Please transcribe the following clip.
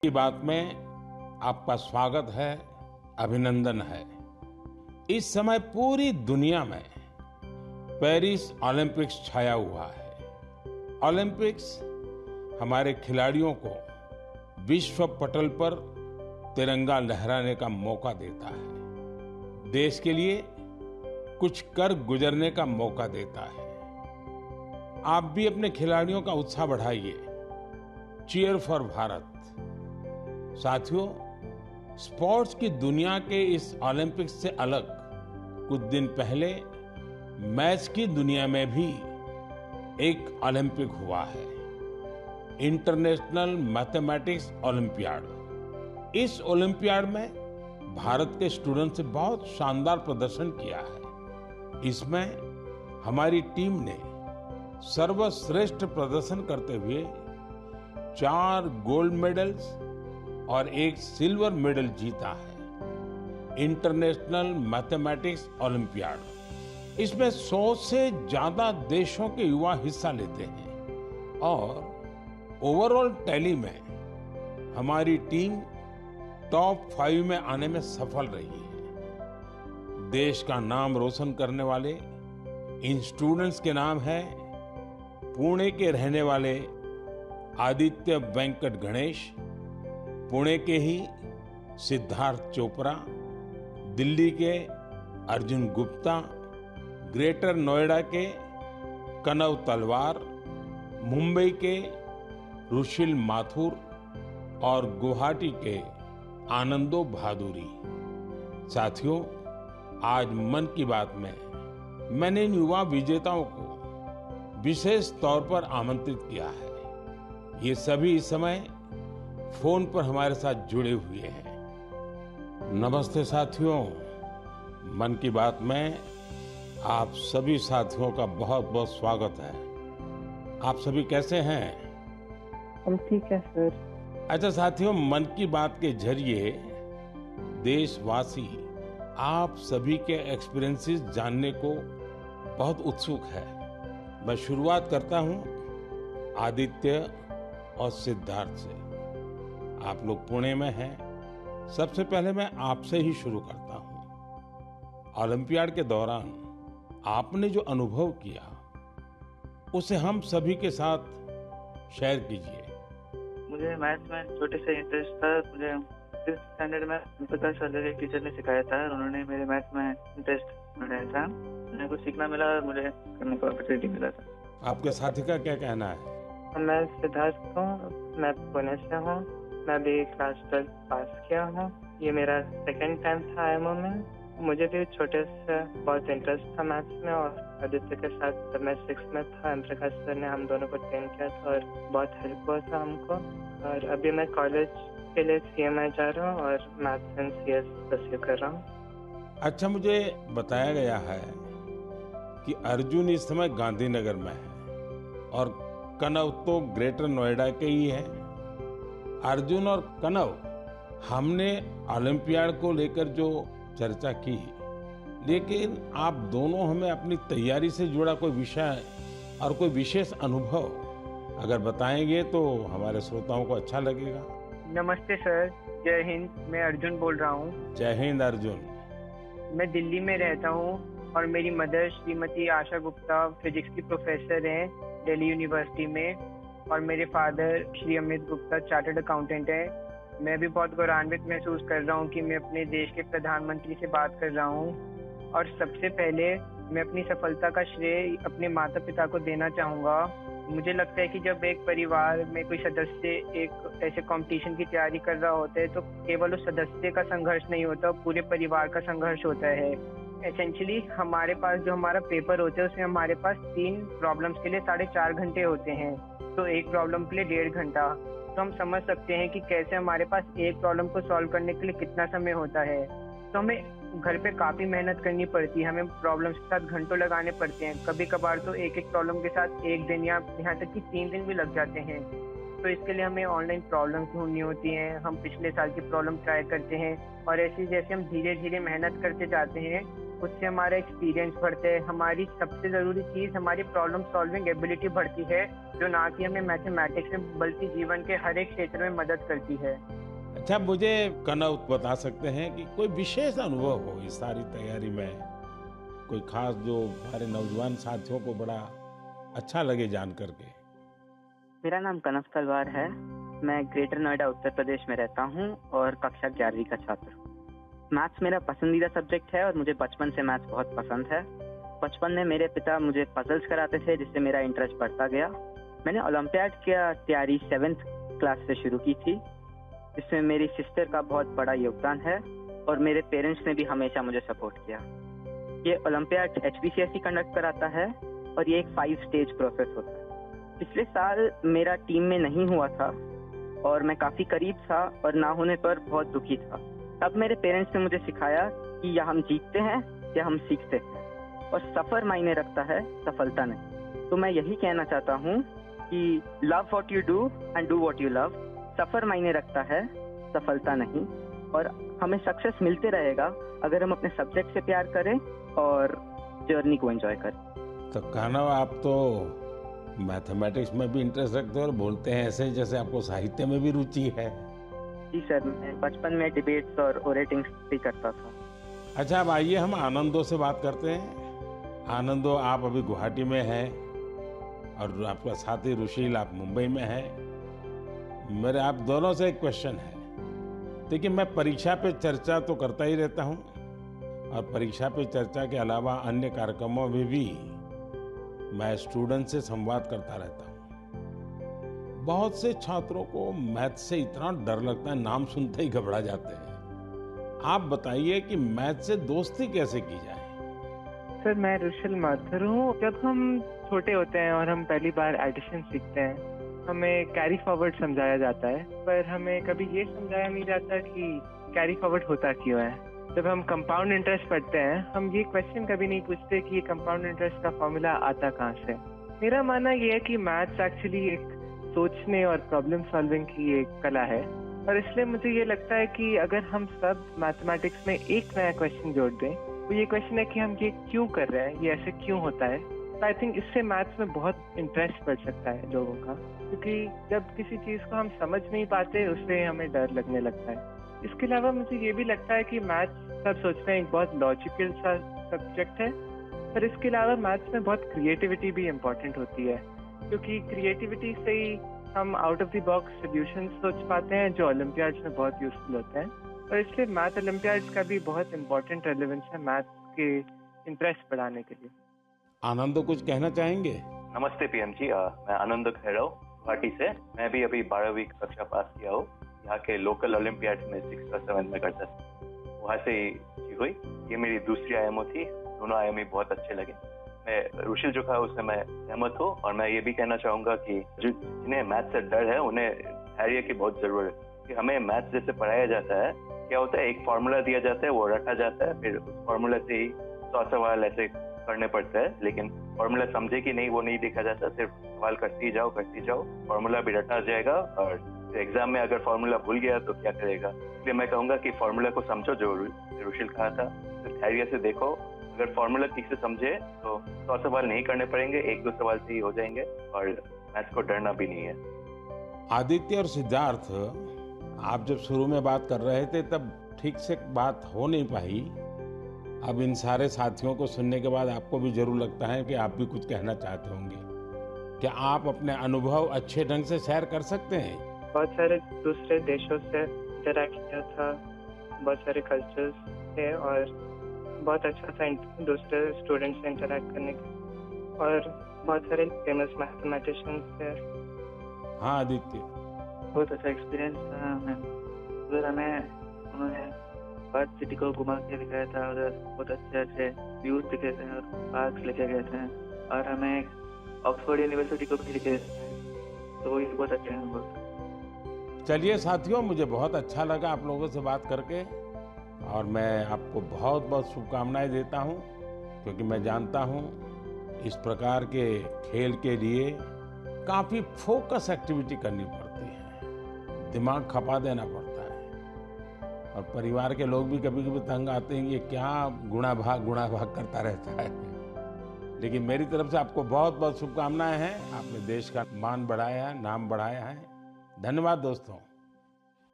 की बात में आपका स्वागत है, अभिनंदन है। इस समय पूरी दुनिया में पेरिस ओलंपिक्स छाया हुआ है। ओलंपिक्स हमारे खिलाड़ियों को विश्व पटल पर तिरंगा लहराने का मौका देता है, देश के लिए कुछ कर गुजरने का मौका देता है। आप भी अपने खिलाड़ियों का उत्साह बढ़ाइए। Cheer for Bharat. साथियों, स्पोर्ट्स की दुनिया के इस ओलंपिक्स से अलग कुछ दिन पहले मैथ्स की दुनिया में भी एक ओलंपिक हुआ है, इंटरनेशनल मैथमेटिक्स ओलंपियाड। इस ओलंपियाड में भारत के स्टूडेंट्स ने बहुत शानदार प्रदर्शन किया है। इसमें हमारी टीम ने सर्वश्रेष्ठ प्रदर्शन करते हुए 4 गोल्ड मेडल्स और 1 सिल्वर मेडल जीता है। इंटरनेशनल मैथमेटिक्स ओलंपियाड, इसमें 100 से ज्यादा देशों के युवा हिस्सा लेते हैं और ओवरऑल टैली में हमारी टीम टॉप 5 में आने में सफल रही है। देश का नाम रोशन करने वाले इन स्टूडेंट्स के नाम है पुणे के रहने वाले आदित्य वेंकट गणेश, पुणे के ही सिद्धार्थ चोपड़ा, दिल्ली के अर्जुन गुप्ता, ग्रेटर नोएडा के कनव तलवार, मुंबई के रुशिल माथुर और गुवाहाटी के आनंदो भादुरी। साथियों, आज मन की बात में मैंने इन युवा विजेताओं को विशेष तौर पर आमंत्रित किया है। ये सभी इस समय फोन पर हमारे साथ जुड़े हुए हैं। नमस्ते साथियों, मन की बात में आप सभी साथियों का बहुत बहुत स्वागत है। आप सभी कैसे हैं? हम ठीक है सर। अच्छा साथियों, मन की बात के जरिए देशवासी आप सभी के एक्सपीरियंसेस जानने को बहुत उत्सुक है। मैं शुरुआत करता हूं आदित्य और सिद्धार्थ से। आप लोग पुणे में हैं। सबसे पहले मैं आपसे ही शुरू करता हूं। ओलंपियाड के दौरान आपने जो अनुभव किया उसे हम सभी के साथ शेयर कीजिए। मुझे मैथ्स में छोटे से इंटरेस्ट था। मुझे 5th स्टैंडर्ड में प्रकाश वाले टीचर ने सिखाया था और उन्होंने मेरे मैथ्स में इंटरेस्ट बढ़ाया था। मुझे कुछ सीखना मिला और मुझे करने को अपॉर्चुनिटी मिला था। आपके साथी का क्या कहना है? मैं सिद्धार्थ हूँ, मैं पुणे से हूँ। मैं भी क्लास 12 पास किया हूँ। ये मेरा सेकंड टाइम था आईएमओ में। मुझे भी छोटे से बहुत इंटरेस्ट था मैथ्स में और आदित्य के साथ जब मैं 6th में था, एम प्रकाश सर ने हम दोनों को ट्रेन किया था और बहुत हेल्प हुआ था हमको। और अभी मैं कॉलेज के लिए CMI जा रहा हूँ और मैथ्स एंड CS परस्यू कर रहा हूँ। अच्छा, मुझे बताया गया है कि अर्जुन इस समय गांधीनगर में है और कनव तो ग्रेटर नोएडा के ही है। अर्जुन और कनव, हमने ओलंपियाड को लेकर जो चर्चा की, लेकिन आप दोनों हमें अपनी तैयारी से जुड़ा कोई विषय और कोई विशेष अनुभव अगर बताएंगे तो हमारे श्रोताओं को अच्छा लगेगा। नमस्ते सर, जय हिंद। मैं अर्जुन बोल रहा हूँ। जय हिंद अर्जुन। मैं दिल्ली में रहता हूँ और मेरी मदर श्रीमती आशा गुप्ता फिजिक्स की प्रोफेसर हैं दिल्ली यूनिवर्सिटी में और मेरे father Shri Amit Gupta chartered accountant है। मैं भी बहुत गौरवान्वित महसूस कर रहा हूँ कि मैं अपने देश के प्रधानमंत्री से बात कर रहा हूँ और सबसे पहले मैं अपनी सफलता का श्रेय अपने माता पिता को देना चाहूँगा। मुझे लगता है कि जब एक परिवार में कोई सदस्य एक ऐसे कंपटीशन की तैयारी कर रहा होता है तो केवल उस सदस्य का संघर्ष नहीं होता, पूरे परिवार का संघर्ष होता है। एसेंशियली हमारे पास जो हमारा पेपर होता है उसमें हमारे पास 3 प्रॉब्लम्स के लिए 4.5 घंटे होते हैं, तो एक प्रॉब्लम के लिए 1.5 घंटा। तो हम समझ सकते हैं कि कैसे हमारे पास एक प्रॉब्लम को सॉल्व करने के लिए कितना समय होता है। तो हमें घर पे काफ़ी मेहनत करनी पड़ती है, हमें प्रॉब्लम्स के साथ घंटों लगाने पड़ते हैं। कभी कभार तो एक प्रॉब्लम के साथ 1 दिन या यहाँ तक कि 3 दिन भी लग जाते हैं। तो इसके लिए हमें ऑनलाइन प्रॉब्लम ढूंढनी होती हैं। हम पिछले साल की प्रॉब्लम ट्राई करते हैं और ऐसे जैसे हम धीरे धीरे मेहनत करते जाते हैं, उससे हमारा एक्सपीरियंस बढ़ता है। हमारी सबसे ज़रूरी चीज़ हमारी प्रॉब्लम सॉल्विंग एबिलिटी बढ़ती है, जो ना कि हमें मैथमेटिक्स में बल्कि जीवन के हर एक क्षेत्र में मदद करती है। अच्छा, मुझे कनव बता सकते हैं कि कोई विशेष अनुभव हो इस सारी तैयारी में, कोई खास जो हमारे नौजवान साथियों को बड़ा अच्छा लगे जान करके? मेरा नाम कनव तलवार है। मैं ग्रेटर नोएडा उत्तर प्रदेश में रहता हूँ और कक्षा 11वीं का छात्र हूँ। मैथ्स मेरा पसंदीदा सब्जेक्ट है और मुझे बचपन से मैथ्स बहुत पसंद है। बचपन में मेरे पिता मुझे पजल्स कराते थे, जिससे मेरा इंटरेस्ट बढ़ता गया। मैंने ओलंपियाड की तैयारी 7th क्लास से शुरू की थी, जिसमें मेरी सिस्टर का बहुत बड़ा योगदान है और मेरे पेरेंट्स ने भी हमेशा मुझे सपोर्ट किया। ये ओलंपियाड HPCSE कंडक्ट कराता है और ये एक 5 स्टेज प्रोसेस होता है। पिछले साल मेरा टीम में नहीं हुआ था और मैं काफ़ी करीब था और ना होने पर बहुत दुखी था। तब मेरे पेरेंट्स ने मुझे सिखाया कि या हम जीतते हैं या हम सीखते हैं, और सफ़र मायने रखता है, सफलता नहीं। तो मैं यही कहना चाहता हूँ कि love what you do and do what you love. सफ़र मायने रखता है, सफलता नहीं, और हमें सक्सेस मिलते रहेगा अगर हम अपने सब्जेक्ट से प्यार करें और जर्नी को एंजॉय करें। तो कनव, आप तो मैथमेटिक्स में भी इंटरेस्ट रखते हो और बोलते हैं ऐसे जैसे आपको साहित्य में भी रुचि है। जी सर, मैं बचपन में डिबेट्स और ओरेटिंग्स भी करता था। अच्छा, अब आइए हम आनंदो से बात करते हैं। आनंदो, आप अभी गुवाहाटी में हैं और आपका साथी रुशील आप मुंबई में हैं। मेरे आप दोनों से एक क्वेश्चन है। देखिए, मैं परीक्षा पे चर्चा तो करता ही रहता हूँ और परीक्षा पे चर्चा के अलावा अन्य कार्यक्रमों में भी मैं स्टूडेंट से संवाद करता रहता हूँ। बहुत से छात्रों को मैथ से इतना डर लगता है, नाम सुनते ही घबरा जाते हैं। आप बताइए कि मैथ से दोस्ती कैसे की जाए? सर, मैं रुशील माथुर हूँ। जब हम छोटे होते हैं और हम पहली बार एडिशन सीखते हैं, हमें कैरी फॉरवर्ड समझाया जाता है, पर हमें कभी ये समझाया नहीं जाता कि कैरी फॉरवर्ड होता क्यों है। जब हम कंपाउंड इंटरेस्ट पढ़ते हैं, हम ये क्वेश्चन कभी नहीं पूछते कि ये कंपाउंड इंटरेस्ट का फॉर्मूला आता कहाँ से। मेरा मानना ये है कि मैथ्स एक्चुअली एक सोचने और प्रॉब्लम सॉल्विंग की एक कला है, और इसलिए मुझे ये लगता है कि अगर हम सब मैथमेटिक्स में एक नया क्वेश्चन जोड़ दें, तो ये क्वेश्चन है कि हम ये क्यों कर रहे हैं, ये ऐसे क्यों होता है। तो आई थिंक इससे मैथ्स में बहुत इंटरेस्ट बढ़ सकता है लोगों का, क्योंकि जब किसी चीज़ को हम समझ नहीं पाते, उससे हमें डर लगने लगता है। इसके अलावा मुझे ये भी लगता है कि मैथ्स सब सोचते हैं एक बहुत लॉजिकल सा सब्जेक्ट है, पर इसके अलावा मैथ्स में बहुत क्रिएटिविटी भी इम्पोर्टेंट होती है, क्योंकि क्रिएटिविटी से ही हम out of the box solutions सोच पाते हैं, जो ओलंपियाड्स में बहुत यूजफुल होते हैं। और इसलिए मैथ ओलंपियाड्स का भी बहुत इम्पोर्टेंट रेलेवेंस है मैथ्स के इंटरेस्ट बढ़ाने के लिए। आनंद कुछ कहना चाहेंगे? नमस्ते पीएम जी, मैं आनंद खैरव गुवाहाटी से। मैं भी अभी 12वीं कक्षा पास किया हूँ। यहाँ के लोकल ओलंपियाड में 6th और 7th में करता था, वहाँ से ही हुई। ये मेरी दूसरी आईएमओ थी। दोनों आईएमओ बहुत अच्छे लगे। मैं रुशील जो कहा उससे मैं सहमत हूँ, और मैं ये भी कहना चाहूँगा कि जिन्हें मैथ से डर है उन्हें धैर्य की बहुत जरूरत है। कि हमें मैथ जैसे पढ़ाया जाता है, क्या होता है, एक फार्मूला दिया जाता है, वो रटा जाता है, फिर उस फार्मूला से ही 100 सवाल ऐसे करने पड़ते हैं, लेकिन फार्मूला समझे कि नहीं वो नहीं देखा जाता। सिर्फ सवाल करती जाओ, फार्मूला भी रटा जाएगा, और एग्जाम में अगर फार्मूला भूल गया तो क्या करेगा। इसलिए मैं कहूँगा कि फार्मूला को समझो, जो रुशील कहा था, तो धैर्य से देखो। अगर फार्मूला ठीक से समझे तो 100 सवाल नहीं करने पड़ेंगे, 1-2 सवाल से ही हो जाएंगे, और मैथ्स को डरना भी नहीं है। आदित्य और सिद्धार्थ, आप जब शुरू में बात कर रहे थे तब ठीक से बात हो नहीं पाई। अब इन सारे साथियों को सुनने के बाद आपको भी जरूर लगता है कि आप भी कुछ कहना चाहते होंगे। क्या आप अपने अनुभव अच्छे ढंग से शेयर कर सकते हैं? बहुत सारे दूसरे देशों से इंटरैक्ट किया था, बहुत सारे कल्चर्स थे, और बहुत अच्छा था दूसरे स्टूडेंट्स से इंटरैक्ट करने के, और बहुत सारे फेमस मैथमेटिशियंस थे। हाँ आदित्य, बहुत अच्छा एक्सपीरियंस था मैम। उधर हमें उन्होंने पर्थ सिटी को घुमा के दिखाया था, उधर बहुत अच्छे अच्छे व्यूज दिखे थे और पार्क लेके गए थे, और हमें ऑक्सफोर्ड यूनिवर्सिटी को भी दिखे थे, तो ये बहुत अच्छे अनुभव था। चलिए साथियों, मुझे बहुत अच्छा लगा आप लोगों से बात करके, और मैं आपको बहुत बहुत शुभकामनाएं देता हूं, क्योंकि मैं जानता हूं इस प्रकार के खेल के लिए काफ़ी फोकस एक्टिविटी करनी पड़ती है। दिमाग खपा देना पड़ता है। और परिवार के लोग भी कभी-कभी तंग आते हैं, ये क्या गुणा भाग करता रहता है। लेकिन मेरी तरफ से आपको बहुत-बहुत शुभकामनाएं हैं। आपने देश का मान बढ़ाया है, नाम बढ़ाया है। धन्यवाद दोस्तों।